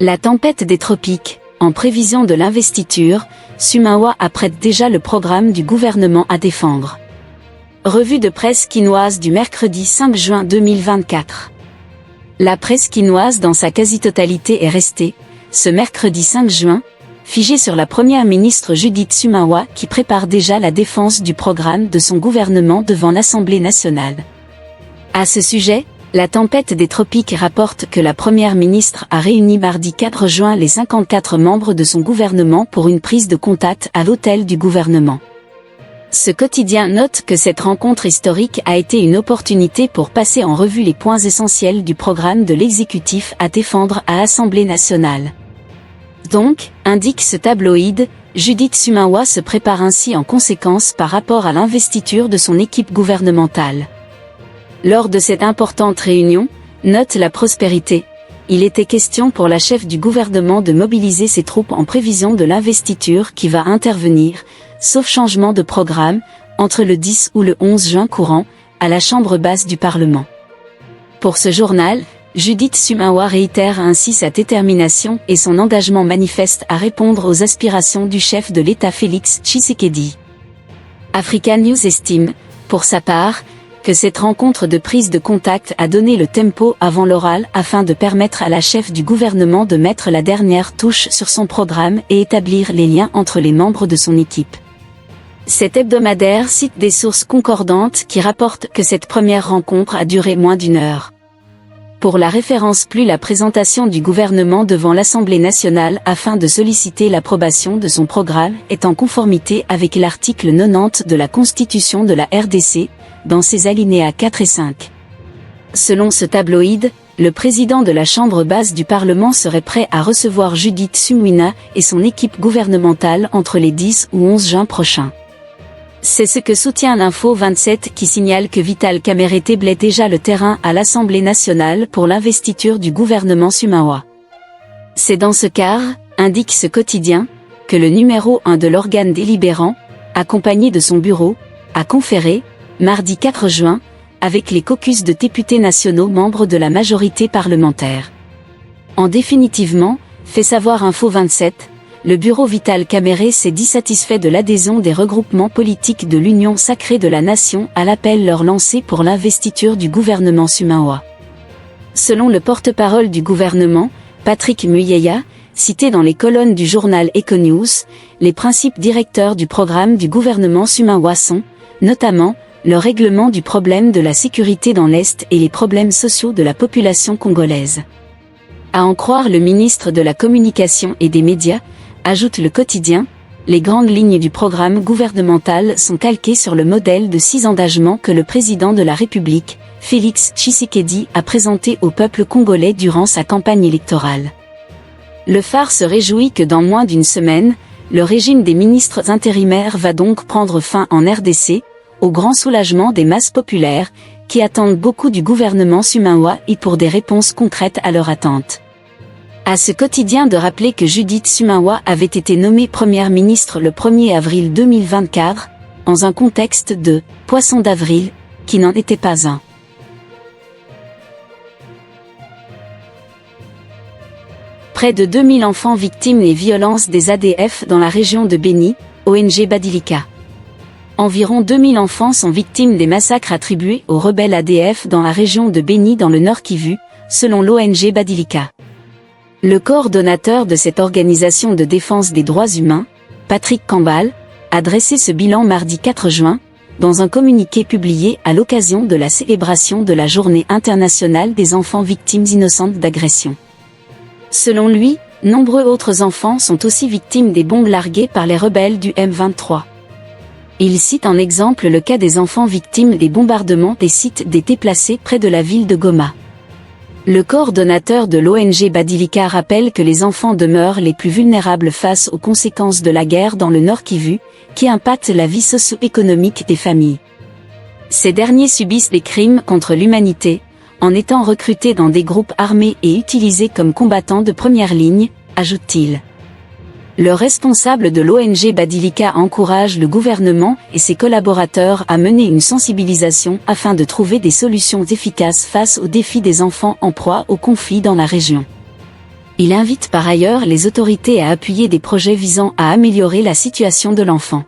La tempête des tropiques, en prévision de l'investiture, Sumawa apprête déjà le programme du gouvernement à défendre. Revue de presse quinoise du mercredi 5 juin 2024. La presse quinoise dans sa quasi-totalité est restée, ce mercredi 5 juin, figée sur la première ministre Judith Sumawa qui prépare déjà la défense du programme de son gouvernement devant l'Assemblée nationale. À ce sujet, la tempête des tropiques rapporte que la première ministre a réuni mardi 4 juin les 54 membres de son gouvernement pour une prise de contact à l'hôtel du gouvernement. Ce quotidien note que cette rencontre historique a été une opportunité pour passer en revue les points essentiels du programme de l'exécutif à défendre à l'Assemblée nationale. Donc, indique ce tabloïd, Judith Sumawa se prépare ainsi en conséquence par rapport à l'investiture de son équipe gouvernementale. Lors de cette importante réunion, note La Prospérité, il était question pour la chef du gouvernement de mobiliser ses troupes en prévision de l'investiture qui va intervenir, sauf changement de programme, entre le 10 ou le 11 juin courant, à la Chambre basse du Parlement. Pour ce journal, Judith Sumawa réitère ainsi sa détermination et son engagement manifeste à répondre aux aspirations du chef de l'État Félix Tshisekedi. Africa News estime, pour sa part, que cette rencontre de prise de contact a donné le tempo avant l'oral afin de permettre à la chef du gouvernement de mettre la dernière touche sur son programme et établir les liens entre les membres de son équipe. Cet hebdomadaire cite des sources concordantes qui rapportent que cette première rencontre a duré moins d'une heure. Pour la référence plus la présentation du gouvernement devant l'Assemblée nationale afin de solliciter l'approbation de son programme est en conformité avec l'article 90 de la Constitution de la RDC, dans ses alinéas 4 et 5. Selon ce tabloïd, le président de la Chambre basse du Parlement serait prêt à recevoir Judith Sumawa et son équipe gouvernementale entre les 10 ou 11 juin prochains. C'est ce que soutient l'Info 27 qui signale que Vital Kamerhe déblaye déjà le terrain à l'Assemblée nationale pour l'investiture du gouvernement Sumawa. C'est dans ce cadre, indique ce quotidien, que le numéro 1 de l'organe délibérant, accompagné de son bureau, a conféré, mardi 4 juin, avec les caucus de députés nationaux membres de la majorité parlementaire. En définitivement, fait savoir Info 27, le bureau Vital Kamerhe s'est dit satisfait de l'adhésion des regroupements politiques de l'Union sacrée de la nation à l'appel leur lancé pour l'investiture du gouvernement Sumawa. Selon le porte-parole du gouvernement, Patrick Muyaya, cité dans les colonnes du journal Econews, les principes directeurs du programme du gouvernement Sumawa sont, notamment, le règlement du problème de la sécurité dans l'Est et les problèmes sociaux de la population congolaise. À en croire le ministre de la Communication et des Médias, ajoute le quotidien, les grandes lignes du programme gouvernemental sont calquées sur le modèle de 6 engagements que le président de la République, Félix Tshisekedi, a présenté au peuple congolais durant sa campagne électorale. Le Phare se réjouit que dans moins d'une semaine, le régime des ministres intérimaires va donc prendre fin en RDC, au grand soulagement des masses populaires, qui attendent beaucoup du gouvernement Sumawa et pour des réponses concrètes à leurs attentes. À ce quotidien de rappeler que Judith Sumawa avait été nommée première ministre le 1er avril 2024, dans un contexte de « poisson d'avril » qui n'en était pas un. Près de 2000 enfants victimes des violences des ADF dans la région de Béni, ONG Badilika. Environ 2000 enfants sont victimes des massacres attribués aux rebelles ADF dans la région de Béni dans le Nord Kivu, selon l'ONG Badilika. Le coordonnateur de cette organisation de défense des droits humains, Patrick Kambal, a dressé ce bilan mardi 4 juin, dans un communiqué publié à l'occasion de la célébration de la Journée internationale des enfants victimes innocentes d'agression. Selon lui, nombreux autres enfants sont aussi victimes des bombes larguées par les rebelles du M23. Il cite en exemple le cas des enfants victimes des bombardements des sites des déplacés près de la ville de Goma. Le coordonnateur de l'ONG Badilika rappelle que les enfants demeurent les plus vulnérables face aux conséquences de la guerre dans le Nord Kivu, qui impactent la vie socio-économique des familles. Ces derniers subissent des crimes contre l'humanité, en étant recrutés dans des groupes armés et utilisés comme combattants de première ligne, ajoute-t-il. Le responsable de l'ONG Badilika encourage le gouvernement et ses collaborateurs à mener une sensibilisation afin de trouver des solutions efficaces face aux défis des enfants en proie au conflit dans la région. Il invite par ailleurs les autorités à appuyer des projets visant à améliorer la situation de l'enfant.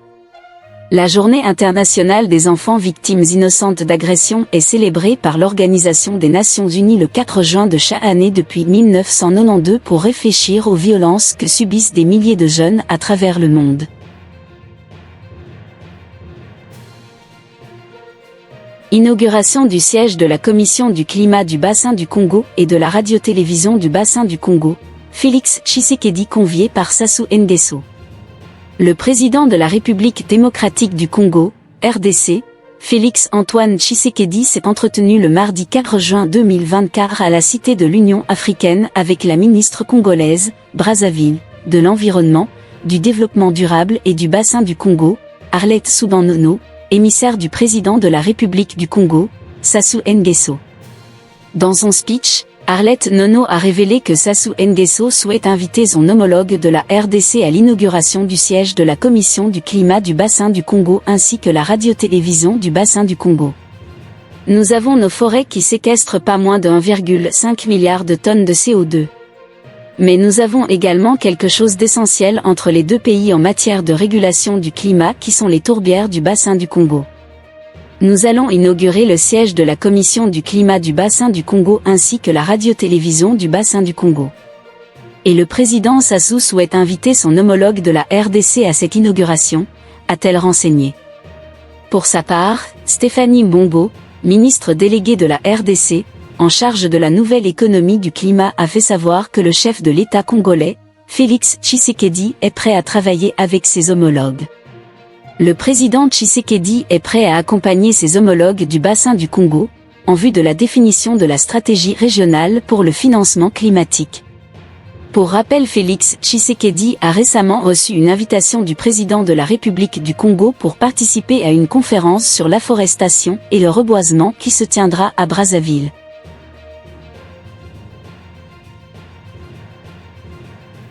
La Journée internationale des enfants victimes innocentes d'agression est célébrée par l'Organisation des Nations Unies le 4 juin de chaque année depuis 1992 pour réfléchir aux violences que subissent des milliers de jeunes à travers le monde. Inauguration du siège de la Commission du climat du bassin du Congo et de la radio-télévision du bassin du Congo, Félix Tshisekedi convié par Sassou Nguesso. Le président de la République démocratique du Congo, RDC, Félix Antoine Tshisekedi s'est entretenu le mardi 4 juin 2024 à la Cité de l'Union africaine avec la ministre congolaise, Brazzaville, de l'Environnement, du Développement durable et du bassin du Congo, Arlette Souban-Nono, émissaire du président de la République du Congo, Sassou Nguesso. Dans son speech, Arlette Nono a révélé que Sassou Nguesso souhaite inviter son homologue de la RDC à l'inauguration du siège de la Commission du climat du bassin du Congo ainsi que la radio-télévision du bassin du Congo. Nous avons nos forêts qui séquestrent pas moins de 1,5 milliard de tonnes de CO2. Mais nous avons également quelque chose d'essentiel entre les deux pays en matière de régulation du climat qui sont les tourbières du bassin du Congo. Nous allons inaugurer le siège de la Commission du climat du bassin du Congo ainsi que la radio-télévision du bassin du Congo. Et le président Sassou souhaite inviter son homologue de la RDC à cette inauguration, a-t-elle renseigné. Pour sa part, Stéphanie Mbombo, ministre déléguée de la RDC, en charge de la nouvelle économie du climat a fait savoir que le chef de l'État congolais, Félix Tshisekedi est prêt à travailler avec ses homologues. Le président Tshisekedi est prêt à accompagner ses homologues du bassin du Congo, en vue de la définition de la stratégie régionale pour le financement climatique. Pour rappel, Félix Tshisekedi a récemment reçu une invitation du président de la République du Congo pour participer à une conférence sur l'afforestation et le reboisement qui se tiendra à Brazzaville.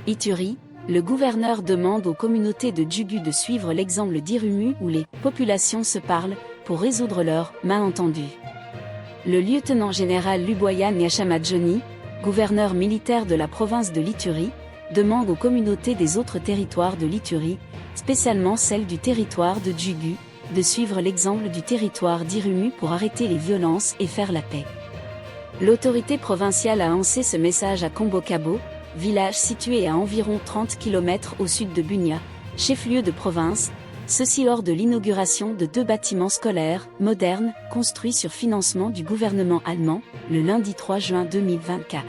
Ituri, le gouverneur demande aux communautés de Djugu de suivre l'exemple d'Irumu où les populations se parlent pour résoudre leurs malentendus. Le lieutenant-général Luboya Nyashamadjoni, gouverneur militaire de la province de l'Ituri, demande aux communautés des autres territoires de l'Ituri, spécialement celles du territoire de Djugu, de suivre l'exemple du territoire d'Irumu pour arrêter les violences et faire la paix. L'autorité provinciale a lancé ce message à Kombokabo, village situé à environ 30 km au sud de Bunia, chef-lieu de province, ceci lors de l'inauguration de 2 bâtiments scolaires modernes construits sur financement du gouvernement allemand, le lundi 3 juin 2024.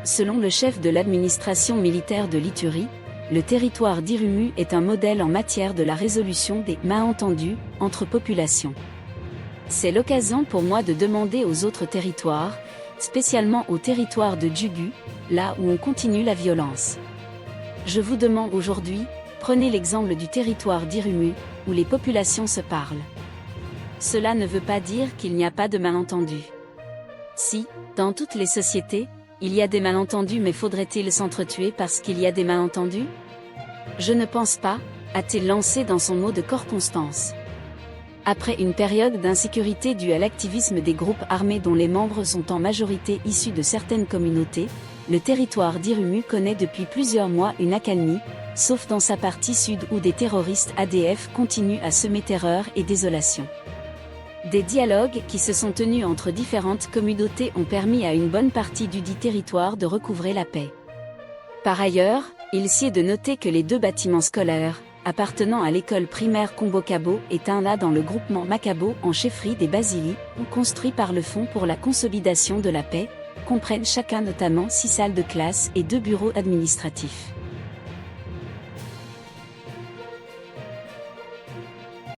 Selon le chef de l'administration militaire de l'Ituri, le territoire d'Irumu est un modèle en matière de la résolution des malentendus entre populations. C'est l'occasion pour moi de demander aux autres territoires, spécialement au territoire de Djugu, là où on continue la violence. Je vous demande aujourd'hui, prenez l'exemple du territoire d'Irumu, où les populations se parlent. Cela ne veut pas dire qu'il n'y a pas de malentendus. Si, dans toutes les sociétés, il y a des malentendus, mais faudrait-il s'entretuer parce qu'il y a des malentendus? Je ne pense pas, a-t-il lancé dans son mot de Corconstance. Après une période d'insécurité due à l'activisme des groupes armés dont les membres sont en majorité issus de certaines communautés, le territoire d'Irumu connaît depuis plusieurs mois une accalmie, sauf dans sa partie sud où des terroristes ADF continuent à semer terreur et désolation. Des dialogues qui se sont tenus entre différentes communautés ont permis à une bonne partie dudit territoire de recouvrer la paix. Par ailleurs, il sied de noter que les 2 bâtiments scolaires, appartenant à l'école primaire Kombokabo et un là dans le groupement Makabo en chefferie des Basili, construits par le Fonds pour la consolidation de la paix, comprennent chacun notamment 6 salles de classe et 2 bureaux administratifs.